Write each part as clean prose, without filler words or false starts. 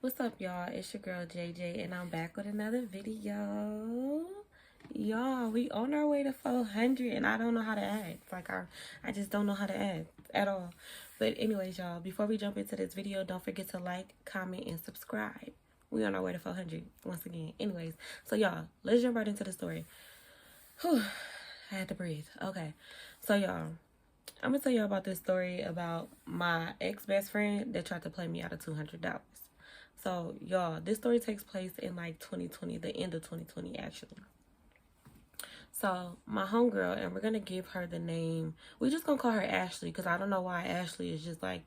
What's up, y'all? It's your girl JJ, and I'm back with another video. Y'all, we on our way to 400, and I don't know how to act. I just don't know how to act at all. But anyways, y'all, before we jump into this video, don't forget to like, comment, and subscribe. We on our way to 400 once again. Anyways, so y'all, let's jump right into the story. Whew, I had to breathe. Okay, so y'all, I'm gonna tell y'all about this story about my ex-best friend that tried to play me out of $200. So, y'all, this story takes place in like 2020, the end of 2020, actually. So, my homegirl, and we're going to give her the name, we're just going to call her Ashley, because I don't know why Ashley is just like,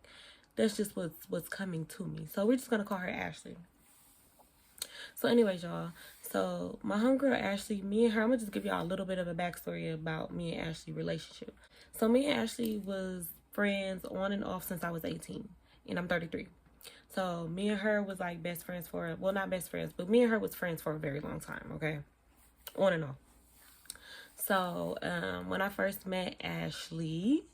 that's just what's coming to me. So, we're just going to call her Ashley. So, anyways, y'all, so my homegirl Ashley, me and her, I'm going to just give y'all a little bit of a backstory about me and Ashley's relationship. So, me and Ashley was friends on and off since I was 18, and I'm 33. So me and her was like best friends for, well, not best friends, but me and her was friends for a very long time, okay? On and off. So when I first met Ashley,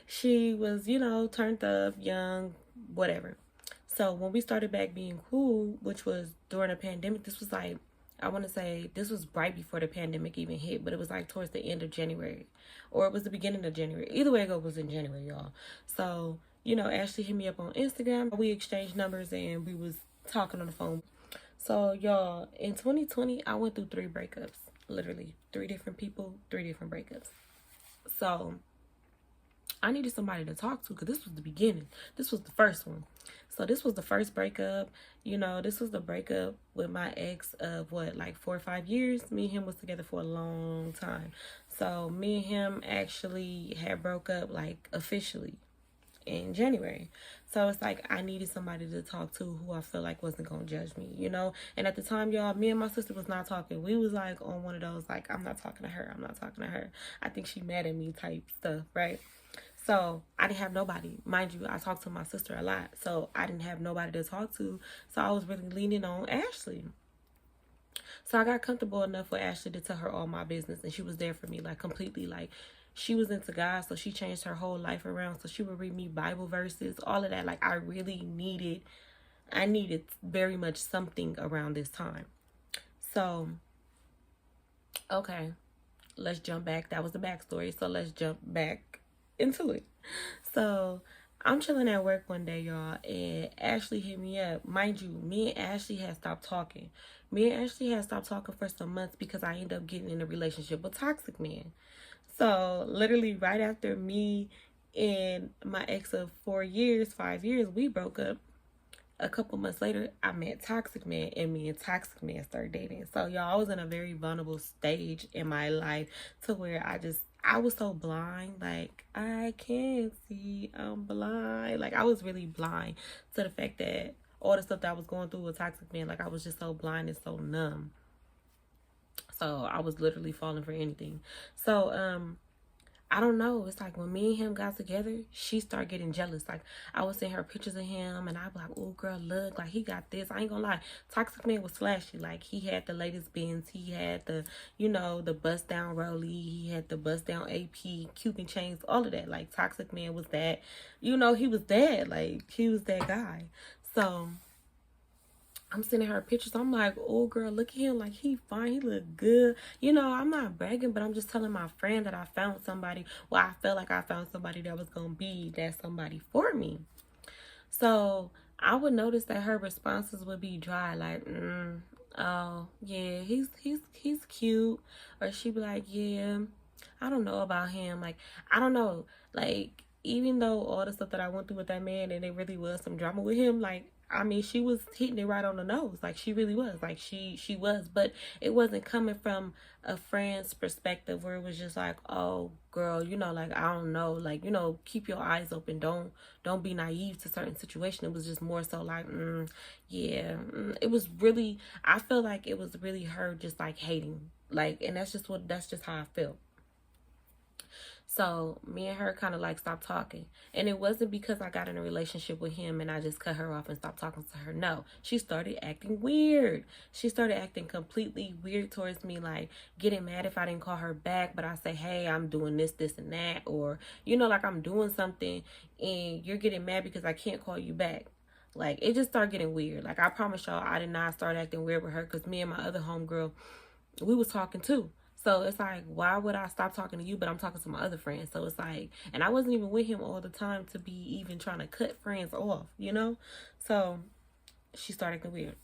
she was, turned up, young, whatever. So when we started back being cool, which was during the pandemic, this was like, I want to say this was right before the pandemic even hit, but it was like towards the end of January, or it was the beginning of January. Either way it was in January, y'all. So Ashley hit me up on Instagram. We exchanged numbers and we was talking on the phone. So, y'all, in 2020, I went through 3 breakups. Literally, 3 different people, 3 different breakups. So, I needed somebody to talk to because this was the beginning. This was the first one. So, this was the first breakup. This was the breakup with my ex of, like 4 or 5 years. Me and him was together for a long time. So, me and him actually had broke up, like, officially in January. So it's like I needed somebody to talk to who I feel like wasn't gonna judge me, And at the time, y'all, me and my sister was not talking. We was like on one of those like, I'm not talking to her, I'm not talking to her, I think she mad at me type stuff, right? So I didn't have nobody. Mind you, I talked to my sister a lot, so I didn't have nobody to talk to. So I was really leaning on Ashley. So I got comfortable enough with Ashley to tell her all my business, and she was there for me, like completely. Like, she was into God, so she changed her whole life around. So she would read me Bible verses, all of that. Like, I needed very much something around this time. So, okay, let's jump back. That was the backstory. So let's jump back into it. So I'm chilling at work one day, y'all, and Ashley hit me up. Mind you, me and Ashley had stopped talking. Me and Ashley had stopped talking for some months because I ended up getting in a relationship with Toxic Man. So literally right after me and my ex of 5 years, we broke up. A couple months later, I met Toxic Man, and me and Toxic Man started dating. So y'all, I was in a very vulnerable stage in my life to where I was so blind. Like, I can't see, I'm blind. Like, I was really blind to the fact that all the stuff that I was going through with Toxic Man, like, I was just so blind and so numb. So I was literally falling for anything. So I don't know. It's like when me and him got together, she started getting jealous. Like, I would send her pictures of him, and I'd be like, oh, girl, look, like, he got this. I ain't gonna lie. Toxic Man was flashy. Like, he had the latest Benz. He had the, the bust-down Rollie. He had the bust-down AP, Cuban chains, all of that. Like, Toxic Man was that. He was that. Like, he was that guy. So I'm sending her pictures. I'm like, oh, girl, look at him. Like, he fine. He look good. I'm not bragging, but I'm just telling my friend that I found somebody. Well, I felt like I found somebody that was going to be that somebody for me. So I would notice that her responses would be dry. Like, oh, yeah, he's cute. Or she'd be like, yeah, I don't know about him. Like, I don't know. Like, even though all the stuff that I went through with that man and there really was some drama with him, like, I mean, she was hitting it right on the nose. Like, she really was. Like, she was. But it wasn't coming from a friend's perspective where it was just like, oh, girl, like, I don't know. Like, keep your eyes open. Don't be naive to certain situations. It was just more so like, yeah. It was really, I feel like it was really her just, like, hating. Like, and that's just how I felt. So me and her kind of like stopped talking. And it wasn't because I got in a relationship with him and I just cut her off and stopped talking to her. No, she started acting weird. She started acting completely weird towards me, like getting mad if I didn't call her back. But I say, hey, I'm doing this, and that. Or, like I'm doing something and you're getting mad because I can't call you back. Like, it just started getting weird. Like, I promise y'all, I did not start acting weird with her because me and my other homegirl, we was talking too. So it's like, why would I stop talking to you, but I'm talking to my other friends? So it's like, and I wasn't even with him all the time to be even trying to cut friends off, you know? So she started acting weird.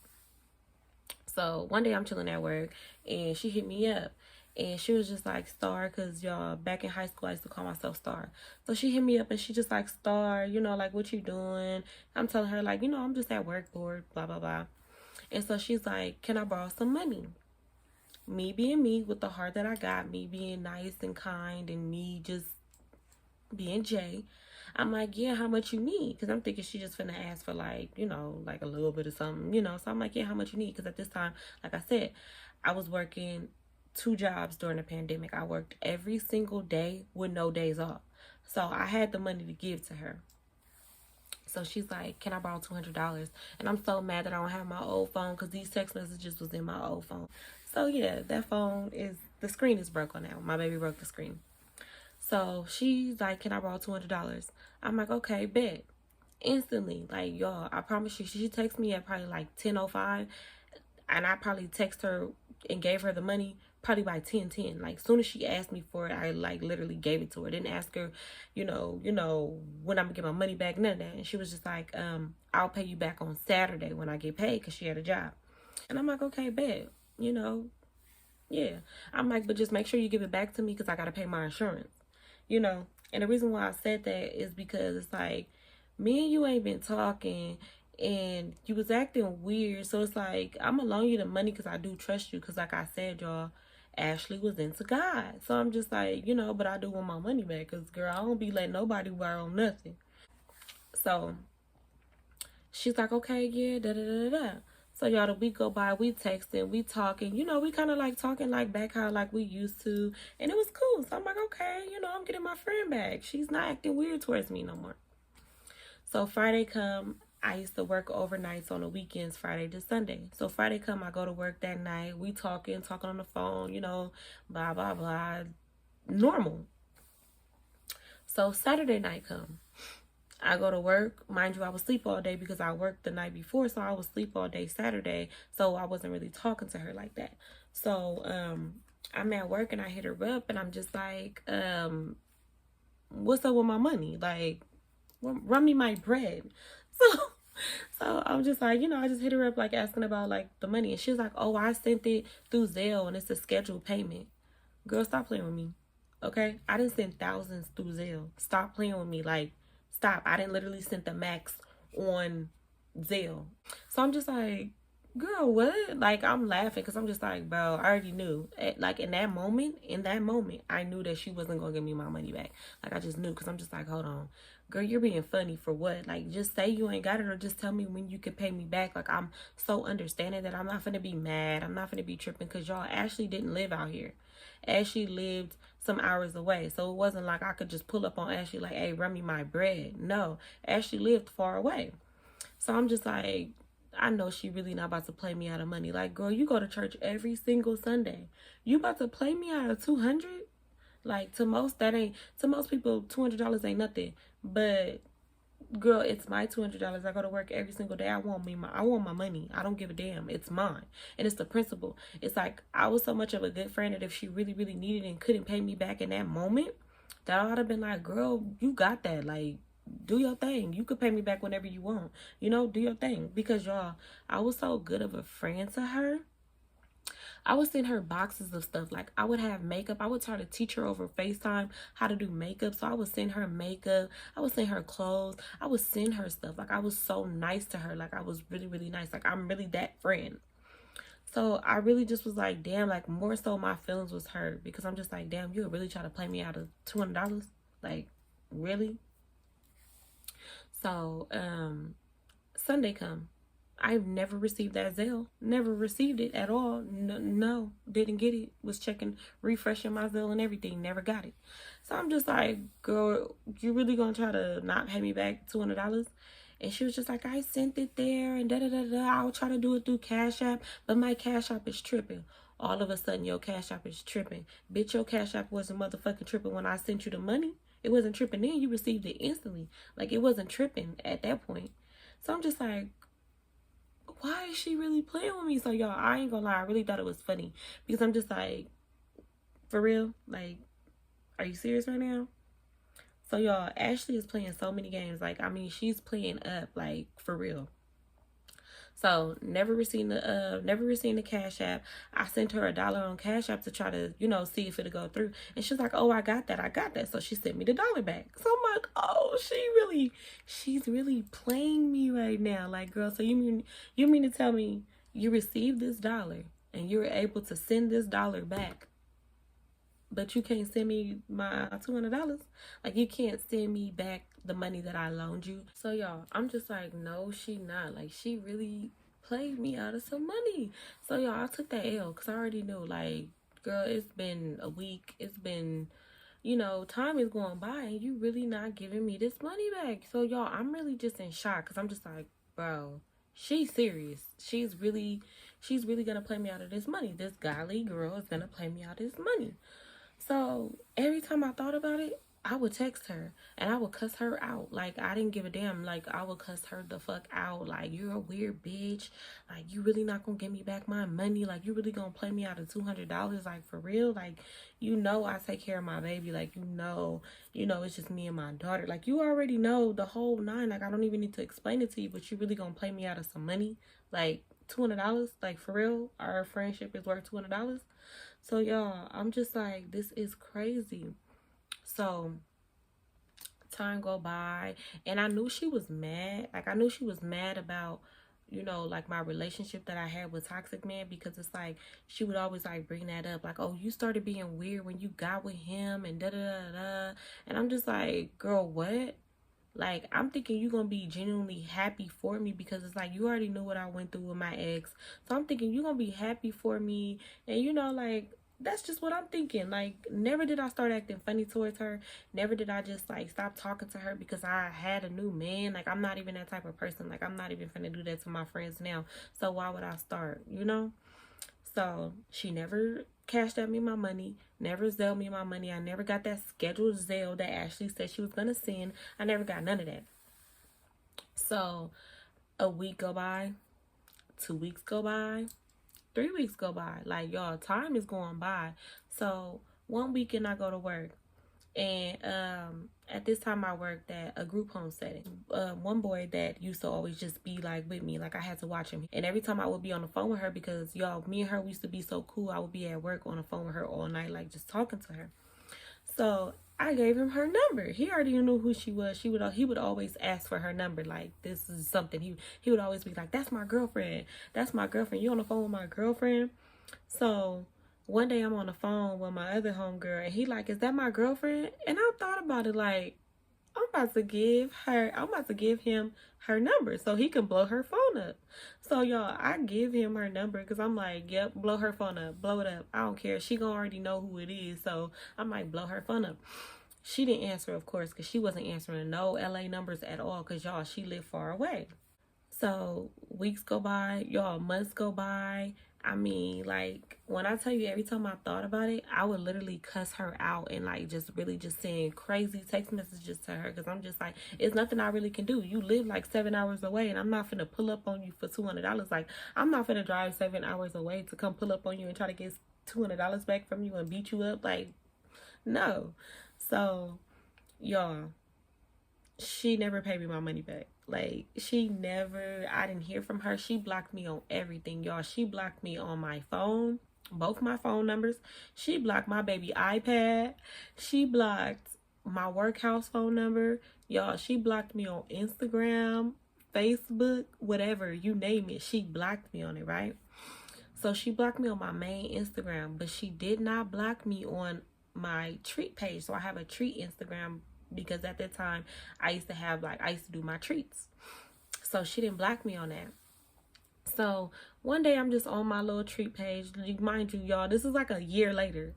So one day I'm chilling at work and she hit me up. And she was just like, Star, because y'all, back in high school, I used to call myself Star. So she hit me up and she just like, Star, you know, like, what you doing? I'm telling her, like, you know, I'm just at work, bored, blah, blah, blah. And so she's like, can I borrow some money? Me being me with the heart that I got, me being nice and kind and me just being Jay. I'm like, yeah, how much you need? Because I'm thinking she just finna ask for like, you know, like a little bit of something, you know. So I'm like, yeah, how much you need? Because at this time, like I said, I was working 2 jobs during the pandemic. I worked every single day with no days off. So I had the money to give to her. So she's like, can I borrow $200? And I'm so mad that I don't have my old phone because these text messages was in my old phone. So yeah, that phone is, the screen is broke on now. My baby broke the screen. So she's like, can I borrow $200? I'm like, okay, bet. Instantly, like, y'all, I promise you, she texted me at probably like 10:05, and I probably text her and gave her the money probably by 10:10. Like, soon as she asked me for it, I like literally gave it to her. Didn't ask her, you know, when I'm gonna get my money back, none of that. And she was just like, I'll pay you back on Saturday when I get paid, because she had a job. And I'm like, okay, bet, you know, yeah. I'm like, but just make sure you give it back to me because I gotta pay my insurance, you know. And the reason why I said that is because it's like, me and you ain't been talking and you was acting weird. So it's like, I'm gonna loan you the money because I do trust you. Because like I said, y'all, Ashley was into God. So I'm just like, you know, but I do want my money back because, girl, I don't be letting nobody borrow nothing. So she's like, okay, yeah, da da da da. So y'all, the week go by, we texting, we talking, you know, we kind of like talking like back how like we used to, and it was cool. So I'm like, okay, you know, I'm getting my friend back. She's not acting weird towards me no more. So Friday come, I used to work overnights on the weekends, Friday to Sunday. So Friday come, I go to work that night, we talking on the phone, you know, blah blah blah, normal. So Saturday night come, I go to work. Mind you, I was asleep all day because I worked the night before, so I was asleep all day Saturday, so I wasn't really talking to her like that. So I'm at work and I hit her up and I'm just like, what's up with my money? Like, run me my bread. So I'm just like, you know, I just hit her up like asking about like the money, and she was like, oh, I sent it through Zelle and it's a scheduled payment. Girl, stop playing with me. Okay, I didn't send thousands through Zelle. Stop playing with me. Like, stop. I didn't literally send the max on Zelle. So I'm just like, girl, what? Like, I'm laughing because I'm just like, bro, I already knew. Like, in that moment, I knew that she wasn't going to give me my money back. Like, I just knew, because I'm just like, hold on. Girl, you're being funny for what? Like, just say you ain't got it, or just tell me when you can pay me back. Like, I'm so understanding that I'm not going to be mad. I'm not going to be tripping, because y'all, Ashley didn't live out here. Ashley lived some hours away. So it wasn't like I could just pull up on Ashley like, hey, run me my bread. No, Ashley lived far away. So I'm just like, I know she really not about to play me out of money. Like, girl, you go to church every single Sunday. You about to play me out of 200? Like, to most people, $200 ain't nothing. But girl, it's my $200. I go to work every single day. I want my money. I don't give a damn. It's mine. And it's the principle. It's like, I was so much of a good friend that if she really, really needed and couldn't pay me back in that moment, that I would have been like, girl, you got that. Like, do your thing. You could pay me back whenever you want. You know, do your thing. Because y'all, I was so good of a friend to her. I would send her boxes of stuff. Like, I would have makeup. I would try to teach her over FaceTime how to do makeup. So I would send her makeup. I would send her clothes. I would send her stuff. Like, I was so nice to her. Like, I was really, really nice. Like, I'm really that friend. So I really just was like, damn, like, more so my feelings was hurt. Because I'm just like, damn, you would really try to play me out of $200? Like, really? So, Sunday come. I've never received that Zelle. Never received it at all. No, didn't get it. Was checking, refreshing my Zelle and everything. Never got it. So I'm just like, girl, you really gonna try to not pay me back $200? And she was just like, I sent it there and da-da-da-da. I'll try to do it through Cash App, but my Cash App is tripping. All of a sudden, your Cash App is tripping. Bitch, your Cash App wasn't motherfucking tripping when I sent you the money. It wasn't tripping then. You received it instantly. Like, it wasn't tripping at that point. So I'm just like, why is she really playing with me? So y'all, I ain't gonna lie, I really thought it was funny because I'm just like, for real, like, are you serious right now? So y'all, Ashley is playing so many games. Like, I mean, she's playing up, like, for real. So never received the Cash App. I sent her $1 on Cash App to try to, see if it'll go through. And she's like, oh, I got that. So she sent me the $1 back. So I'm like, oh, she's really playing me right now. Like, girl, so you mean to tell me you received this $1 and you were able to send this $1 back, but you can't send me my $200? Like, you can't send me back the money that I loaned you? So y'all, I'm just like, no, she not. Like, she really played me out of some money. So y'all, I took that L because I already knew, like, girl, it's been a week. It's been, time is going by and you really not giving me this money back. So y'all, I'm really just in shock because I'm just like, bro, she's serious. She's really gonna play me out of this money. This godly girl is gonna play me out of this money. So every time I thought about it, I would text her and I would cuss her out. Like, I didn't give a damn. Like, I would cuss her the fuck out. Like, you're a weird bitch. Like, you really not gonna give me back my money. Like, you really gonna play me out of $200. Like, for real. Like, I take care of my baby. Like, it's just me and my daughter. Like, you already know the whole nine. Like, I don't even need to explain it to you, but you really gonna play me out of some money? Like, $200? Like, for real? Our friendship is worth $200? So y'all, I'm just like, this is crazy. So time go by and I knew she was mad. Like, I knew she was mad about, like, my relationship that I had with Toxic Man, because it's like she would always like bring that up, like, oh, you started being weird when you got with him and da da da da. And I'm just like, girl, what? Like, I'm thinking you're going to be genuinely happy for me, because it's like you already knew what I went through with my ex. So I'm thinking you're going to be happy for me. And, like, that's just what I'm thinking. Like, never did I start acting funny towards her. Never did I just, like, stop talking to her because I had a new man. Like, I'm not even that type of person. Like, I'm not even finna do that to my friends now. So why would I start, So she never cashed out me my money, never Zelled me my money. I never got that scheduled Zelle that Ashley said she was going to send. I never got none of that. So a week go by, 2 weeks go by, 3 weeks go by. Like, y'all, time is going by. So one weekend I go to work. And at this time I worked at a group home setting. One boy that used to always just be like with me, like I had to watch him. And every time I would be on the phone with her, because y'all, me and her, we used to be so cool, I would be at work on the phone with her all night, like just talking to her. So I gave him her number. He already knew who she was. He would always ask for her number. Like, this is something he would always be like, that's my girlfriend. That's my girlfriend. You on the phone with my girlfriend? So one day I'm on the phone with my other homegirl and he like, is that my girlfriend? And I thought about it, like, I'm about to give him her number so he can blow her phone up. So y'all, I give him her number because I'm like, yep, blow her phone up, blow it up. I don't care. She gonna already know who it is. So I'm like, blow her phone up. She didn't answer, of course, because she wasn't answering no LA numbers at all, because y'all, she lived far away. So weeks go by, y'all, months go by. I mean, like, when I tell you, every time I thought about it, I would literally cuss her out and, like, just really just send crazy text messages to her, because I'm just like, it's nothing I really can do. You live like 7 hours away and I'm not finna pull up on you for $200. Like, I'm not finna drive 7 hours away to come pull up on you and try to get $200 back from you and beat you up. Like, no. So, y'all, she never paid me my money back. Like, I didn't hear from her. She blocked me on everything, y'all. She blocked me on my phone, both my phone numbers. She blocked my baby iPad. She blocked my work house phone number. Y'all, she blocked me on Instagram, Facebook, whatever, you name it. She blocked me on it, right? So she blocked me on my main Instagram, but she did not block me on my treat page. So I have a treat Instagram, because at that time I used to do my treats. So she didn't block me on that. So one day I'm just on my little treat page. Mind you, y'all, this is like a year later.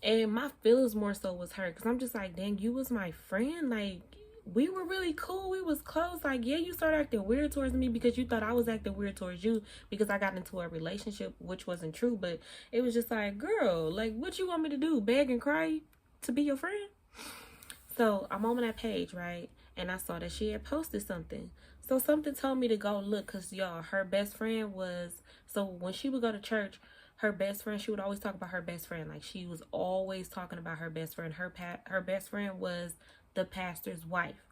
And my feelings more so was hurt, because I'm just like, dang, you was my friend. Like, we were really cool. We was close. Like, yeah, you started acting weird towards me because you thought I was acting weird towards you because I got into a relationship, which wasn't true. But it was just like, girl, like, what you want me to do? Beg and cry to be your friend? So I'm on that page, right? and I saw that she had posted something. So something told me to go look, because y'all, her best friend was, so when she would go to church, her best friend, she would always talk about her best friend. Like, she was always talking about her best friend. Her best friend was the pastor's wife.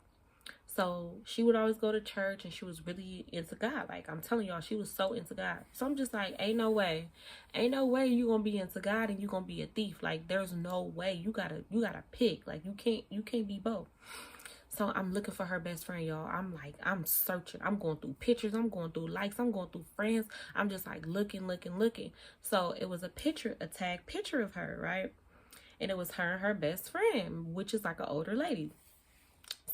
So she would always go to church, and she was really into God. Like, I'm telling y'all, she was so into God. So I'm just like, ain't no way you gonna be into God and you gonna be a thief. Like, there's no way. You gotta pick. Like, you can't be both. So I'm looking for her best friend, y'all. I'm like, I'm searching. I'm going through pictures. I'm going through likes. I'm going through friends. I'm just like looking. So it was a tag picture of her, right? And it was her and her best friend, which is like an older lady.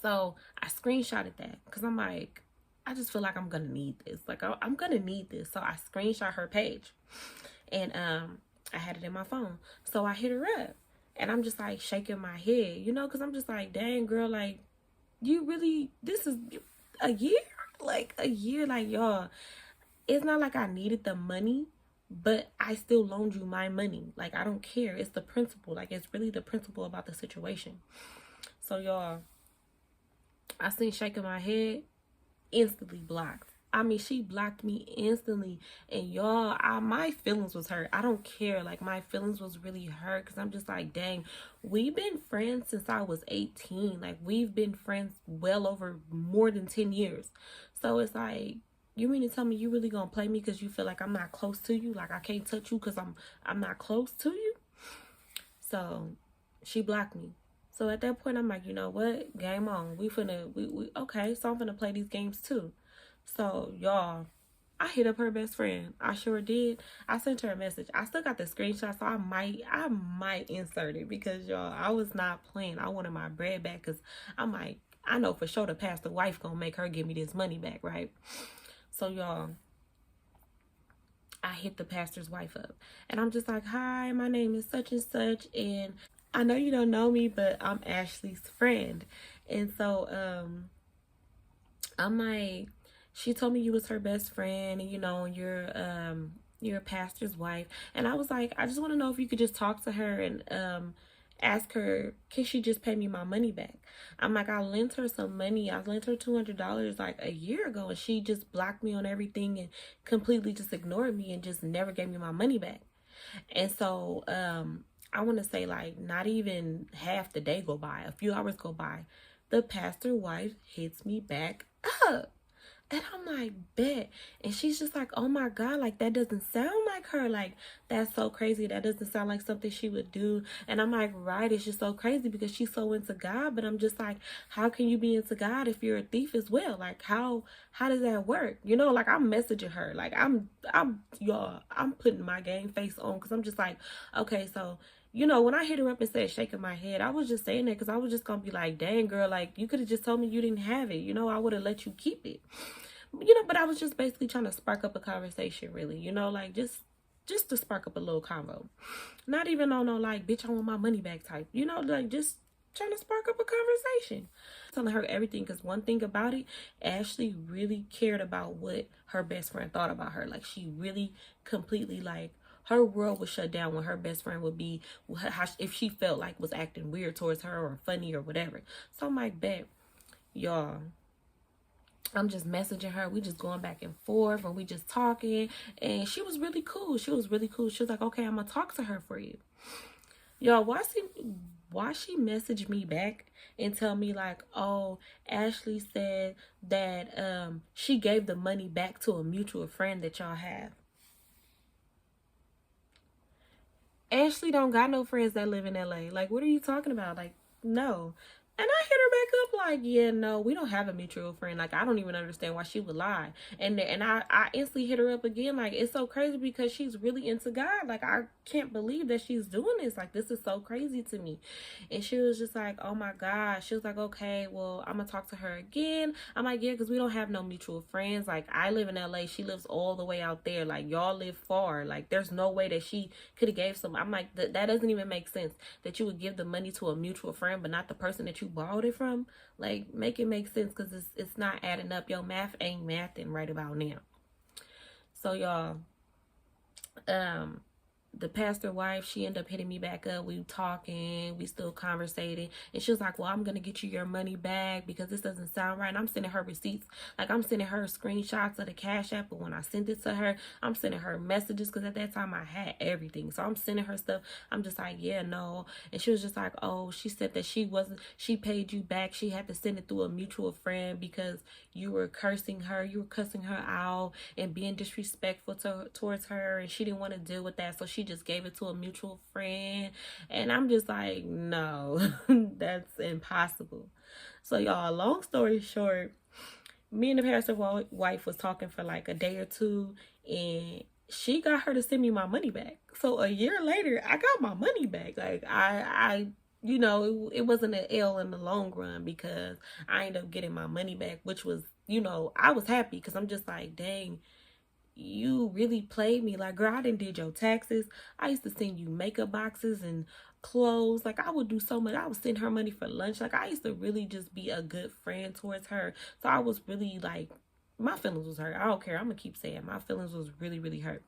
So I screenshotted that because I'm like, I just feel like I'm gonna need this. Like, I'm gonna need this. So I screenshot her page, and I had it in my phone. So I hit her up, and I'm just like shaking my head, because I'm just like, dang girl, like, you really, this is a year? Like, a year? Like, y'all, it's not like I needed the money, but I still loaned you my money. Like, I don't care. It's the principle. Like, it's really the principle about the situation. So, y'all, I seen shaking my head, instantly blocked. I mean, she blocked me instantly. And y'all, my feelings was hurt. I don't care. Like, my feelings was really hurt because I'm just like, dang, we've been friends since I was 18. Like, we've been friends well over more than 10 years. So it's like, you mean to tell me you really gonna play me because you feel like I'm not close to you? Like, I can't touch you because I'm not close to you? So she blocked me. So at that point, I'm like, you know what? Game on. We okay, so I'm finna play these games too. So, y'all, I hit up her best friend. I sure did. I sent her a message. I still got the screenshot, so I might insert it because, y'all, I was not playing. I wanted my bread back because I'm like, I know for sure the pastor wife gonna make her give me this money back, right? So, y'all, I hit the pastor's wife up, and I'm just like, hi, my name is such and such, and I know you don't know me, but I'm Ashley's friend. And so I'm like, she told me you was her best friend, and you're a pastor's wife. And I was like, I just want to know if you could just talk to her and ask her, can she just pay me my money back? I'm like, I lent her some money. I lent her $200 like a year ago, and she just blocked me on everything and completely just ignored me and just never gave me my money back. And so I want to say, like, not even half the day go by, a few hours go by, the pastor wife hits me back up. And I'm like, bet. And she's just like, oh my God, like, that doesn't sound like her. Like, that's so crazy. That doesn't sound like something she would do. And I'm like, right, it's just so crazy because she's so into God. But I'm just like, how can you be into God if you're a thief as well? Like, how does that work? Like, I'm messaging her. Like, y'all, I'm putting my game face on because I'm just like, okay, so when I hit her up and said shaking my head, I was just saying that because I was just going to be like, dang, girl, like, you could have just told me you didn't have it. I would have let you keep it. But I was just basically trying to spark up a conversation, really, like, just to spark up a little convo. Not even on no, like, bitch, I want my money back type, like, just trying to spark up a conversation. Telling her everything, because one thing about it, Ashley really cared about what her best friend thought about her. Like, she really completely, like, her world was shut down when her best friend would be, if she felt like was acting weird towards her or funny or whatever. So I'm like, bet, y'all, I'm just messaging her. We just going back and forth and we just talking. And she was really cool. She was like, okay, I'm going to talk to her for you. Y'all, why she messaged me back and tell me like, oh, Ashley said that she gave the money back to a mutual friend that y'all have. Ashley don't got no friends that live in LA. Like, what are you talking about? Like, no. And I hit her back up like, yeah, no, we don't have a mutual friend. Like, I don't even understand why she would lie. And I instantly hit her up again. Like, it's so crazy because she's really into God. Like, I can't believe that she's doing this. Like, this is so crazy to me. And she was just like, oh my gosh. She was like, okay, well, I'm going to talk to her again. I'm like, yeah, because we don't have no mutual friends. Like, I live in LA. She lives all the way out there. Like, y'all live far. Like, there's no way that she could have gave some. I'm like, that doesn't even make sense that you would give the money to a mutual friend, but not the person that you borrowed it from. Like, make it make sense, because it's not adding up. Your math ain't mathing right about now. So y'all, the pastor wife, she ended up hitting me back up. We talking, we still conversating, and she was like, well, I'm gonna get you your money back because this doesn't sound right. And I'm sending her receipts, like I'm sending her screenshots of the Cash App, but when I sent it to her, I'm sending her messages because at that time I had everything. So I'm sending her stuff. I'm just like, yeah, no. And she was just like, oh, she said that she paid you back. She had to send it through a mutual friend because you were cursing her, you were cussing her out and being disrespectful towards her, and she didn't want to deal with that, so she just gave it to a mutual friend. And I'm just like, no, that's impossible. So y'all, long story short, me and the pastor's wife was talking for like a day or two, and she got her to send me my money back. So a year later, I got my money back. Like I you know, it wasn't an L in the long run because I ended up getting my money back, which was, you know, I was happy because I'm just like, dang, you really played me. Like, girl, I didn't did your taxes. I used to send you makeup boxes and clothes. Like, I would do so much. I would send her money for lunch. Like, I used to really just be a good friend towards her. So I was really like, my feelings was hurt. I don't care. I'm gonna keep saying my feelings was really, really hurt.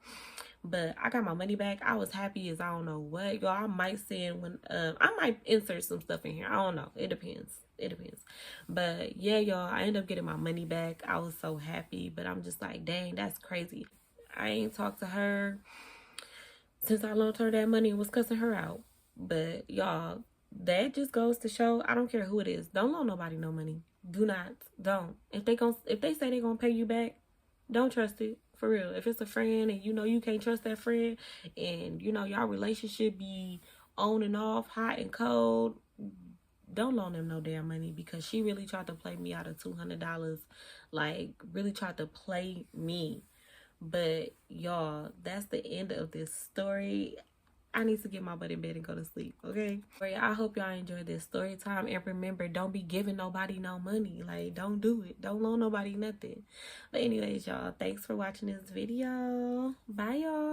But I got my money back. I was happy as I don't know what. Y'all, I might send when I might insert some stuff in here. I don't know. It depends. It depends. But yeah, y'all, I ended up getting my money back. I was so happy. But I'm just like, dang, that's crazy. I ain't talked to her since I loaned her that money and was cussing her out. But y'all, that just goes to show, I don't care who it is. Don't loan nobody no money. Do not. Don't. If they say they're gonna pay you back, don't trust it. For real. If it's a friend and you know you can't trust that friend, and you know y'all relationship be on and off, hot and cold, don't loan them no damn money, because she really tried to play me out of $200. Like, really tried to play me. But y'all, that's the end of this story. I need to get my butt in bed and go to sleep, okay? I hope y'all enjoyed this story time. And remember, don't be giving nobody no money. Like, don't do it. Don't loan nobody nothing. But anyways, y'all, thanks for watching this video. Bye, y'all.